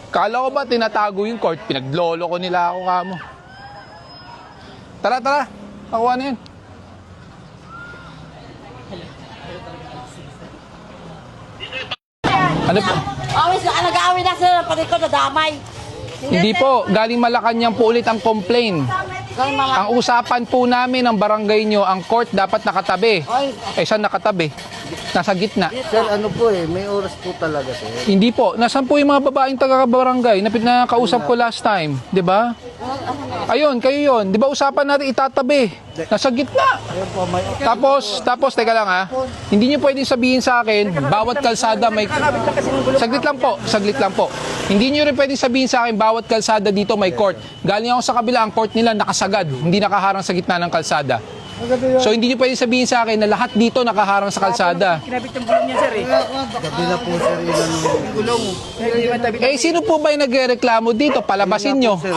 Kala ko ba tinatago yung court? Pinaglolo ko nila ako kamo. Tara, tara. Nakuha na yun. Ano po? Awis na nag-aawin na sila, pati ko nadamay. Hindi po. Galing Malacanang po ulit ang complaint. Ang usapan po namin ng barangay nyo, ang court dapat nakatabi. Eh, saan nakatabi? Nasa gitna. Sir, ano po may oras po talaga, sir. Hindi po. Nasaan po yung mga babaeng taga-barangay na kausap ko last time? 'Di ba? Ayun, kayo yun. 'Di ba usapan natin itatabi? Nasa gitna. Tapos, teka lang ha. Hindi niyo pwedeng sabihin sa akin, bawat kalsada may... Saglit lang po. Hindi niyo rin pwedeng sabihin sa akin, bawat kalsada dito may court. Galing ako sa kabila, ang court nila nakasagad. Hindi nakaharang sa gitna ng kalsada. So hindi niyo pwedeng sabihin sa akin na lahat dito nakaharang sa kalsada. Kinabit yung gulong niya, sir eh. Gabi na po, sir, yun ang Gulong. Eh, sino po ba yung nagrereklamo dito? Palabasin nyo. sir,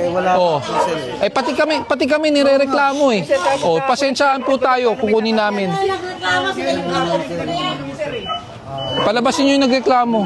wala Oh. po, sir. Eh, pati kami nirereklamo eh. Oh, pasensyaan po tayo, kukunin namin. Palabasin nyo yung nagreklamo.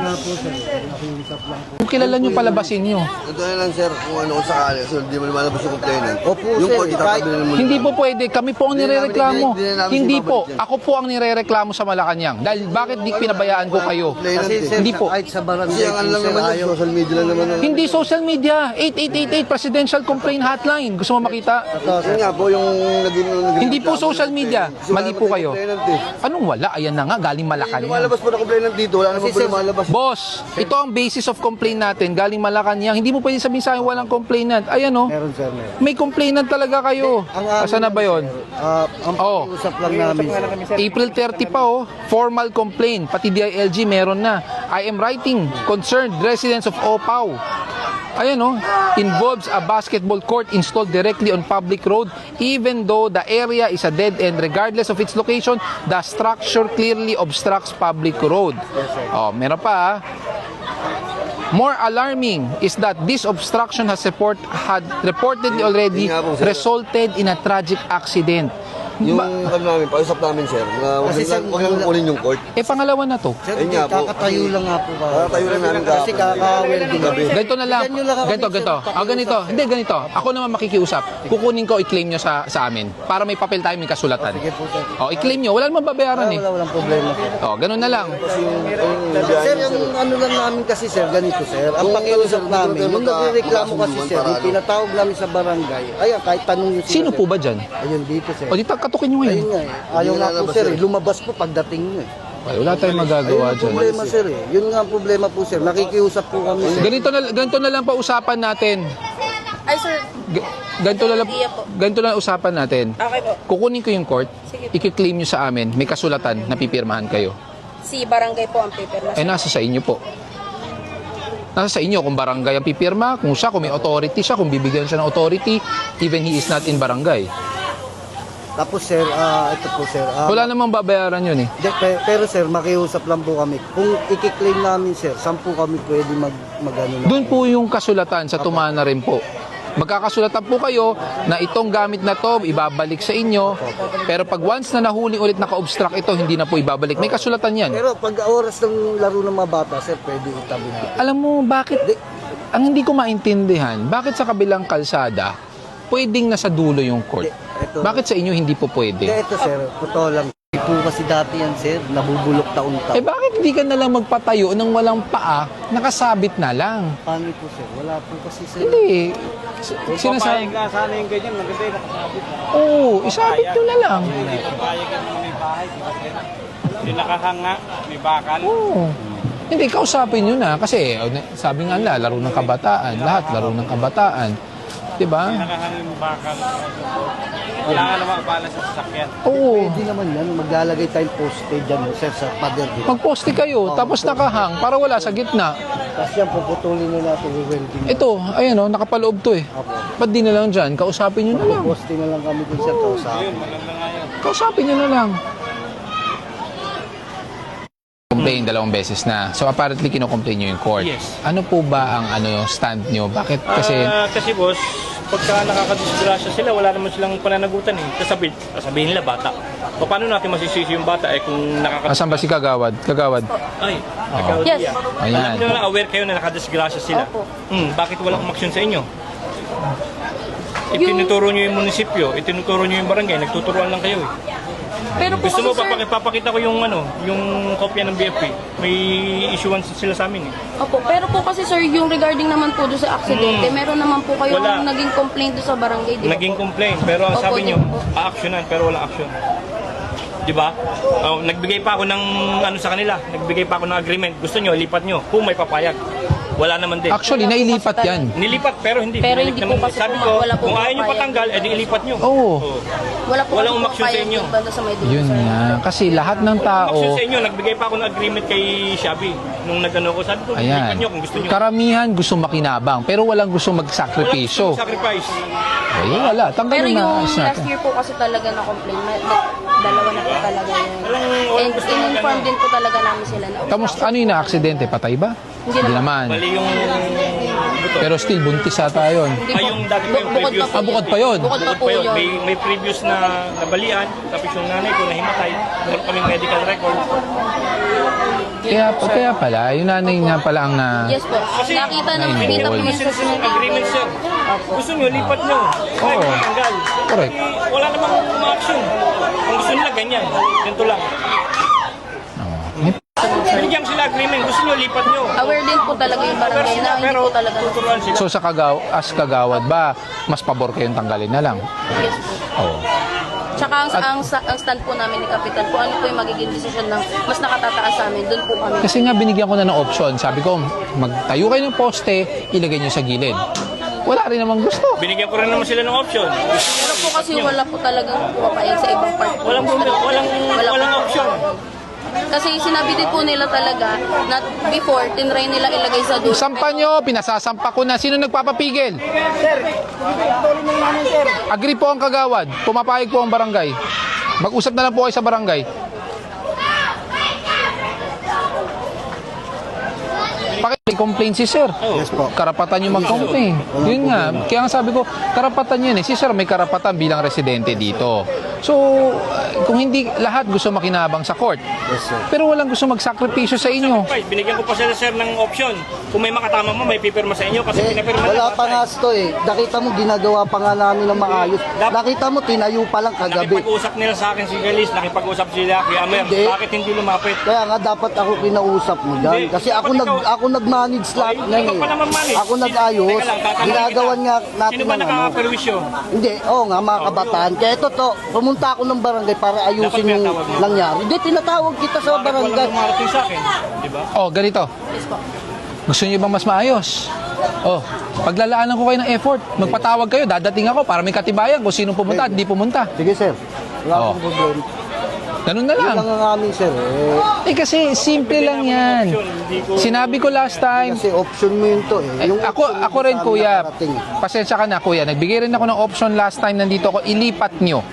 Kung kilala nyo, palabasin nyo. Ito na lang sir, kung ano kung sakali, so hindi mo lumalabas yung complainant. Opo, Yung sir, court itatabili mo. Hindi po pwede. Kami po ang nirereklamo. Hindi na namin Hindi po. sinabalik yan. Ako po ang nirereklamo sa Malacanang. Dahil bakit di pinabayaan ko kayo? Kasi, sir, Hindi po. kahit sa barangay Kasi ang ano lang sir, naman yun, social media lang naman. Hindi social media. 8888 Presidential Complaint Hotline. Gusto mo makita? Yun nga po yung naging... Hindi po social media. Mali po kayo. Eh. Anong wala? Ayan na nga. Galing Malacanang. Lumalabas po na complainant dito, wala naman po lumalabas. Boss, ito ang basis of complaint natin. Galing Malacanang. Hindi mo pwede sabihin sa akin walang complainant. Ayan oh. meron, sir, meron. May complainant talaga kayo. Asan na ba yun? Ang Oh. usap lang namin, sir. April 30 pa oh. Formal complaint. Pati DILG meron na. I am writing. Concerned residents of Opao. Ayan oh. Involves a basketball court installed directly on public road even though the area is a dead end. Regardless of its location, the structure clearly obstructs public road. Oh, meron pa ah. More alarming is that this obstruction had reportedly already resulted in a tragic accident. Yung ano namin, pausap namin sir, na Kasi, sir, huwag lang kunin yung court. Eh, pangalawa na to. Sir, Ayun nga po. kakatayo lang nga po. Kakatayo lang namin Kasi kaka-welding gabi. Ganito na lang. Bigyan nyo lang ako Ganito, ng ganito. sir, Ganito. Hindi, ganito. Ako naman makikiusap. Kukunin ko, i-claim nyo sa amin. Para may papel tayo, may kasulatan. Sige po, sir. I-claim nyo. Wala naman babayaran eh. Walang problema, sir. Ganun na lang. Sir, yung ano lang namin kasi, sir, ganito, sir. Ang pakiusap namin, yung nagreklamo kasi, sir, yung tinatawag namin sa barangay, ayan, kahit tanong nyo Sino po ba dyan? Ayun, dito, sir. O, di katukin nyo ngayon. Ayun nga, ayaw nga po, sir, lumabas po pagdating nyo, eh. Ay, wala tayong magagawa Ayun ang dyan. problema, sir, eh. Yun nga ang problema po, sir. Nakikiusap po kami, sir. Ganito na lang pa usapan natin. Ay, sir. Ganito na lang usapan natin. Okay po. Kukunin ko yung court, Sige. i-claim nyo sa amin, may kasulatan na pipirmahan kayo. Si barangay po ang paper na. Eh, nasa sa inyo po. Nasa sa inyo kung barangay ang pipirma, kung may authority siya, kung bibigyan siya ng authority, even he is not in barangay. Tapos, sir, ito po, sir. Wala namang babayaran yun eh. Pero, sir, makiusap lang po kami. Kung i-claim namin, sir, saan po kami pwede mag-ano na? Doon po yung kasulatan sa tumana rin po. Magkakasulatan po kayo na itong gamit na to ibabalik sa inyo, pero pag once na nahuli ulit naka-obstruct ito, hindi na po ibabalik. May kasulatan yan. Pero pag oras ng laro ng mga bata, sir, pwede itabi na. Alam mo, bakit, ang hindi ko maintindihan, bakit sa kabilang kalsada, pwedeng nasa dulo yung court? Bakit sa inyo hindi po pwede? Hindi, ito, sir, totoo lang. Hindi po kasi dati yan, sir, nabubulok taon-taon. Eh bakit hindi ka na lang magpatayo ng walang paa, nakasabit na lang? Paano po, sir? Wala po kasi, sir. Hindi. Papayag Sinasabi. ka sana yung ganyan, maganda yung nakasabit. Oo, isabit nyo na lang. Papayag ka naman may bahay, di ba, sir? Yung nakahanga, may bakal. Oo. Hindi, kausapin nyo na. Kasi sabi nga nila, laro ng kabataan. Lahat laro ng kabataan. Diba? Yung nakahanga yung bakal. Wala nga naman abala sa sasakyan. Oo. Pwede naman yan. Maglalagay tayong poste dyan, sir, sa pader. Magposte kayo, tapos nakahang, para wala sa gitna. Tapos yan, puputulin na natin yung welding. Ito, ayan o, nakapaloob to eh. Opo. Ba't di na lang dyan? Kausapin nyo na lang. Poste na lang kami dun, sir, kausapin. Yun, maganda nga yun. Kausapin nyo na lang. Complaint. kinocomplain 2 beses na. So apparently kinocomplain nyo yung court. Yes. Ano po ba ang stand nyo? Bakit kasi... Kasi boss, pagka nakakadisgrasya sila, wala naman silang pananagutan eh. Sasabihin nila bata. O paano natin masisisi yung bata kung Asan ba si Kagawad? Kagawad? Ay, Yes. Ayan. Alam nyo na aware kayo na nakadisgrasya sila. Opo. Bakit walang umaksyon sa inyo? Itinuturo nyo yung munisipyo, itinuturo nyo yung barangay, nagtuturuan lang kayo eh. Pero po Gusto mo, kasi, sir, papakita ko yung yung kopya ng BFP. May issuance sila sa amin eh. Opo, pero po kasi sir, yung regarding naman po doon sa aksidente, meron naman po kayo Wala. naging complaint doon sa barangay, di ba Naging po? complaint, pero ang Opo, sabi nyo, yun po. a-actionan, pero wala action. Di ba? Nagbigay pa ako ng ano sa kanila, nagbigay pa ako ng agreement. Gusto nyo, lipat nyo, kung may papayag. Wala naman din. Actually, nailipat yan. Nilipat, pero hindi. Pero Binalik hindi po naman. kasi Sabi po, ko, wala po kung ayaw nyo papayag. patanggal, edi ilipat nyo. Oo. Wala po Walang kasi umaksyon sa papayag inyo. yung banda sa may dulo, Yun sir. nga. Kasi lahat ng tao... Action sa inyo, nagbigay pa ako ng agreement kay Shabby. Nung nag-ano ko, sabi ko, lipat Ayan. nyo kung gusto nyo. Karamihan gusto makinabang, pero walang gusto Walang magsakripisyo. sacrifice. Eh, wala. Pero Tanggalin yung na. Ayos last natin. year po kasi talaga na complaint, dalawa na po talaga yun. Walang And gusto in-inform din po talaga namin sila na. Kamusta? Ano yung na-aksidente? Patay ba? Hindi naman. Mali yung buto. Pero still, buntis ata yun. Hindi Ay, po. yung dati pa yung Bukod previous. pa po Bukod pa yun. Bukod pa po yun. May previous na nabalian, tapos yung nanay ko nahimatay. Meron kaming medical record. Kaya pala, yung nanay nga pala ang na... Yes po. Nakita po Ay, yan Kasi sa yung agreement, sir. Gusto nyo, lipat nyo. Kaya Oo. matanggal. Correct. Wala namang uma-action. Kung gusto nila, ganyan. Ganito lang. Binigyan sila agreement. Gusto nyo, lipat nyo. Aware din po talaga yung barangay na hindi Pero po talaga. tuturuan sila. So sa kagawad ba, mas pabor kayong tanggalin na lang? Yes po. Oo. Tsaka ang stand po namin ni Kapitan po, ano po yung magiging desisyon ng mas nakatataas sa amin, doon po kami. Kasi nga binigyan ko na ng option. Sabi ko, magtayo kayo ng poste, ilagay nyo sa gilid. Wala rin namang gusto. Binigyan ko rin naman sila ng option. Pero po kasi wala po talagang pumapayag sa ibang part. po. Walang option. Kasi sinabi din po nila talaga na before, tinry nila ilagay sa dulo. Sampa nyo, pinasasampa ko na. Sino nagpapapigil? Agree po ang kagawad. Pumapayag po ang barangay. Mag-usap na lang po kayo sa barangay. May complaint si sir. Yes po. Karapatan nyo mag-complain. Yun nga. Kaya nga sabi ko, karapatan yun eh. Si sir may karapatan bilang residente dito. So, kung hindi lahat gusto makinabang sa court. Yes, sir. Pero walang gusto magsakripisyo sa inyo. Binigyan ko pa sila, sir, ng option. Kung may makatama mo, may pipirma sa inyo. Kasi pinapirma Wala na pa nga ito eh. Nakita mo, ginagawa pa nga namin ng maayos. Nakita mo, tinayo pa lang kagabi. Nakipag-usap nila sa akin si Galis, nakipag-usap sila kay Amer. Hindi. Bakit hindi lumapit? Kaya nga dapat ako kinausap mo dyan. Hindi. Kasi ako Dapat ako nag-manage lahat Ay, yan ikaw eh. pa naman manage. Ako nag-ayos. Teka lang, tatanungin Ginagawan kita. nga natin Sino ba ng ano. nakakaperwisyo? Hindi, oo nga mga kabataan. Kaya ito to, pumunta ako ng barangay para ayusin Dapat yung pinatawag mo. nangyari. Hindi, tinatawag kita sa Bakit walang barangay. lumarating sa akin? Di ba? Oh, ganito. Gusto niyo bang mas maayos? Oh, paglalaanan ko kayo ng effort. Magpatawag kayo, dadating ako para may katibayan kung sino pumunta at hindi pumunta. Sige sir, wala Oo. akong problema. Ganun na Yun lang. lang ang amin sir. Eh kasi simple lang yan. Sinabi ko last time, Kasi option mo yun to eh. Yung ako option ako mo rin sa amin kuya. nakarating. Pasensya ka na kuya. Nagbigay rin ako ng option last time nandito ako, ilipat nyo.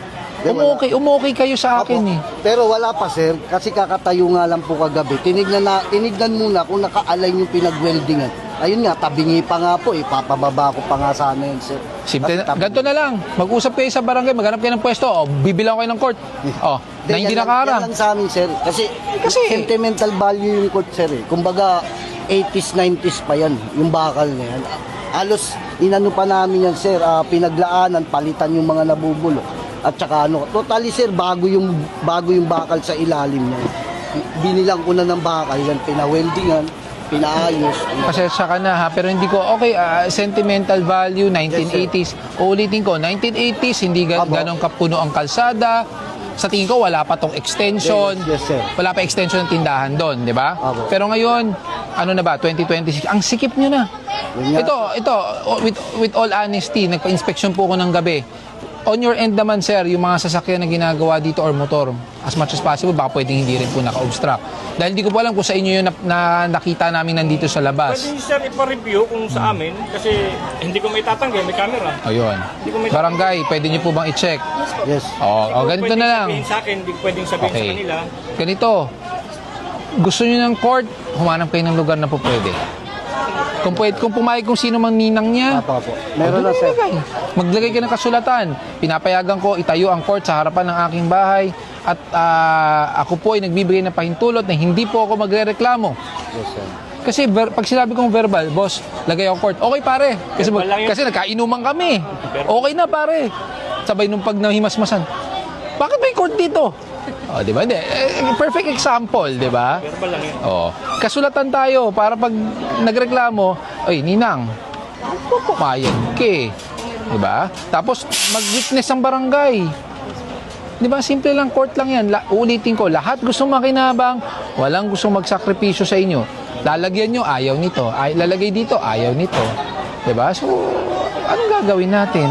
Di, Umukay kayo sa akin Apo. eh. Pero wala pa sir, kasi kakatayo nga lang po kagabi. Tinignan muna kung naka-align yung pinag-weldingan. Ayun nga, tabingi pa nga po eh. Papababa ko pa nga sana yun sir. Simple, Kasi tabi- ganito na lang. Mag-usap kayo sa barangay, maghanap kayo ng pwesto. O, bibilang kayo ng court. O, na hindi yan nakaharang. lang sa amin sir. Kasi, sentimental value yung court sir eh. Kumbaga, 80s, 90s pa yan. Yung bakal na yan. Halos, inano pa namin yan sir. Pinaglaanan, palitan yung mga nabubulok. At saka ano, totally sir, bago yung bakal sa ilalim niya. Binilang ko na ng bakal yan, pinaweldingan, pinaayos. Pasensya ka na ha, pero hindi ko, okay, sentimental value, 1980s. Uulitin ko, 1980s, hindi Abo. ganong kapuno ang kalsada. Sa tingin ko, wala pa tong extension. Yes, sir. Wala pa extension ng tindahan doon, di ba? Abo. Pero ngayon, ano na ba, 2026, ang sikip nyo na. Yun nga. Ito, with all honesty, nagpa-inspection po ko ng gabi. On your end naman, sir, yung mga sasakyan na ginagawa dito or motor, as much as possible, baka pwedeng hindi rin po naka-obstruct. Dahil hindi ko po alam kung sa inyo yung na nakita namin nandito sa labas. Pwede sir ipa-review kung sa amin kasi hindi ko may tatanggi, may camera. Ayun. Barangay, pwede nyo po bang i-check? Yes. Oo, ganito na lang. Sabihin sa akin, hindi ko pwedeng sabihin sa Okay. kanila. Ganito. gusto nyo ng court, humanap kayo ng lugar na po pwede. Kung pumayag kung sino mang ninang niya, Apo. Meron na, sir. maglagay ka ng kasulatan. Pinapayagan ko itayo ang court sa harapan ng aking bahay at ako po ay nagbibigay ng pahintulot na hindi po ako magrereklamo. Yes, sir. Kasi pag sinabi kong verbal, boss, lagay ako court. Okay pare. Verbal lang yun. Kasi nagkainuman kami. Okay na pare. Sabay nung pag nahimasmasan. Bakit may court dito? Oh, di ba? Perfect example, di ba? Verbal lang yun. Oh, kasulatan tayo para pag nagreklamo, ay ninang, pumayag ka eh. Di ba? Tapos mag-witness ang barangay. Di ba? Simple lang, court lang yan. Ulitin ko, lahat gustong makinabang, walang gustong magsakripisyo sa inyo. Lalagyan nyo, ayaw nito. Lalagay dito, ayaw nito. Di ba? So, anong gagawin natin?